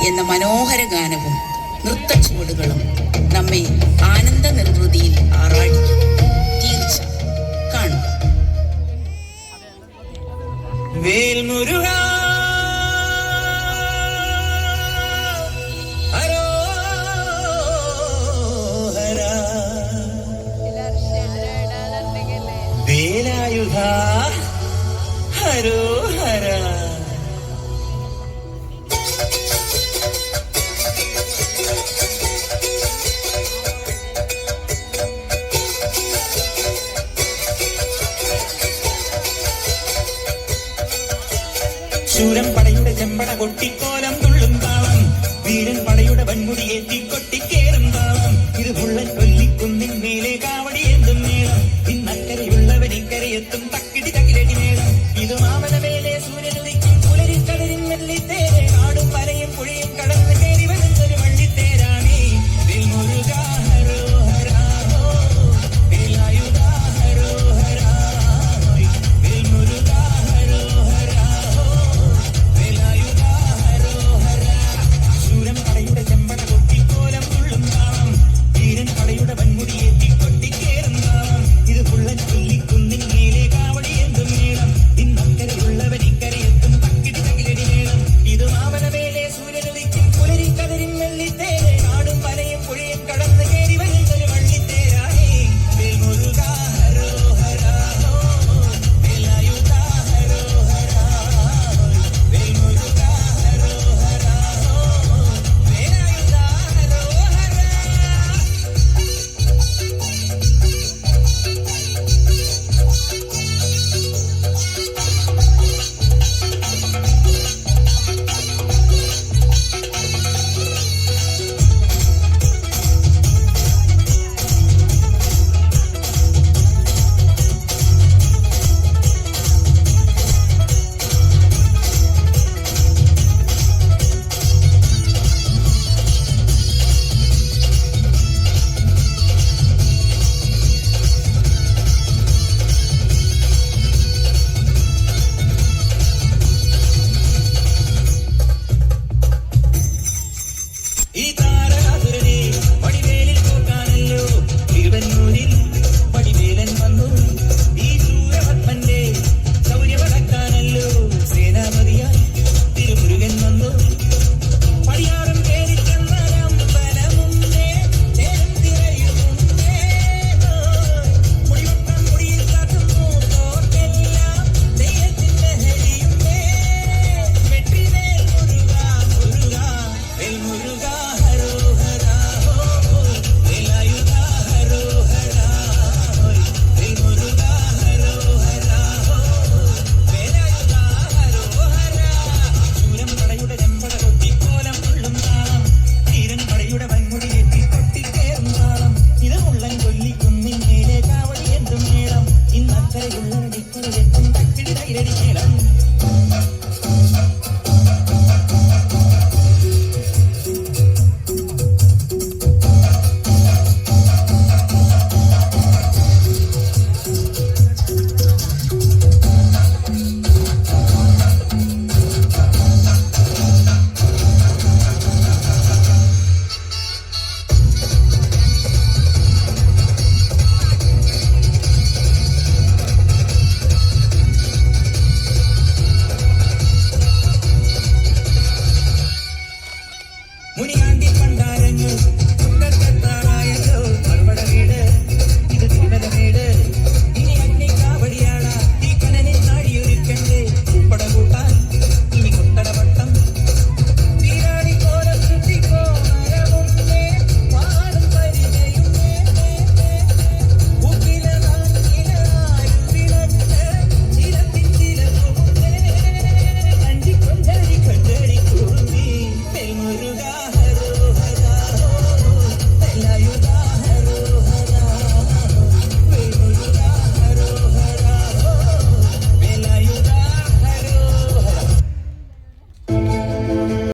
എന്ന മനോഹര ഗാനവും നൃത്തച്ചുവടുകളും നമ്മെ ആനന്ദ നിർവൃതിയിൽ ആറാടിക്കും. തീർച്ച കാണുക. വേൽമുരുക വേലായുധ ഹരോഹര. ശൂരൻ പടയുടെ ചെമ്പട കൊട്ടിക്കോലം തുള്ളും താളം, വീരൻ പടയുടെ വൻമുടി ഏറ്റിക്കൊട്ടിക്കേറും താളം. ഇത് മുള്ളൻ കൊല്ലിക്കുന്നിൻ മേലെ കാവടി എന്തും മേളം, ഇന്നക്കരയുള്ളവൻ ഇക്കരയെത്തും തക്കിടി തകിലടി മേളം. ഇത് മാമല മേലെ സൂര്യനുദിക്കും പുലരിൽ കടലിൻ വെള്ളിത്തേരെ, കാടും മലയും പുഴയും കടന്ന് കയറി വരുന്നൊരു വള്ളിത്തേരാണി. വേൽമുരുക ഹരോഹര വേലായുധ ഹരോഹര വേൽമുരുക ഹരോഹര വേലായുധ ഹരോഹര. ശൂരൻ പടയുടെ ചെമ്പട കൊട്ടിക്കോലം തുള്ളും താളം, വീരൻ പടയുടെ വൻമുടി ഏറ്റിക്കൊട്ടിക്കേറും താളം. ഇത് പുള്ളൻ കൊല്ലിക്കുന്നിൻ മേലെ കാവടി എന്തും മേളം, ഇന്നക്കരയുള്ളവൻ ഇക്കരയെത്തും തക്കിടി തകിലടി മേളം. ഇത് മാമല മേലെ സൂര്യനുദിക്കും പുലരിൽ കടലിൻ വെള്ളിത്തേരെ, കാടും മലയും പുഴയും കടന്ന് കയറി വരുന്നൊരു വള്ളിത്തേരാണി. വേൽമുരുക ഹരോഹര വേലായുധ ഹരോഹര വേൽമുരുക ഹരോഹര വേലായുധ ഹരോഹര. ഈ താരകാസുരനെ വടിവേലിൽ പോക്കാനല്ലോ തിരുവന്നൂരിൽ വടിവേലൻ വന്നു. ഈ സൂര്യപത്മന്റെ ശൗര്യമടക്കാനല്ലോ സേനാപതിയായി തിരുമുരുകൻ വന്നു. പടിയാറും കേറി ചെന്നരമ്പലമുണ്ടേ, നേരം തിരയുമുണ്ടേ, മുടിവട്ടം മുടിയിൽ കാട്ടുന്നു തോർക്കെല്ലാം ദൈവത്തിന്റെ ഹരിയുണ്ടേ. വെട്ടിവേൽ മുരുക മുരുക വേൽമുരുക ഹരോഹര വേലായുധ ഹരോഹര വേൽമുരുക ഹരോഹര വേലായുധ ഹരോഹര. ശൂരൻ പടയുടെ ചെമ്പട കൊട്ടിക്കോലം തുള്ളും താളം, വീരൻ പടയുടെ വൻമുടി ഏറ്റിക്കൊട്ടിക്കേറും താളം. ഇത് മുള്ളൻ കൊല്ലിക്കുന്നിൻ മേലെ കാവടി എന്തും മേളം, ഇന്നക്കരയുള്ളവൻ ഇക്കരയെത്തും തക്കിടി തകിലടി മേളം. മുനിയാൻ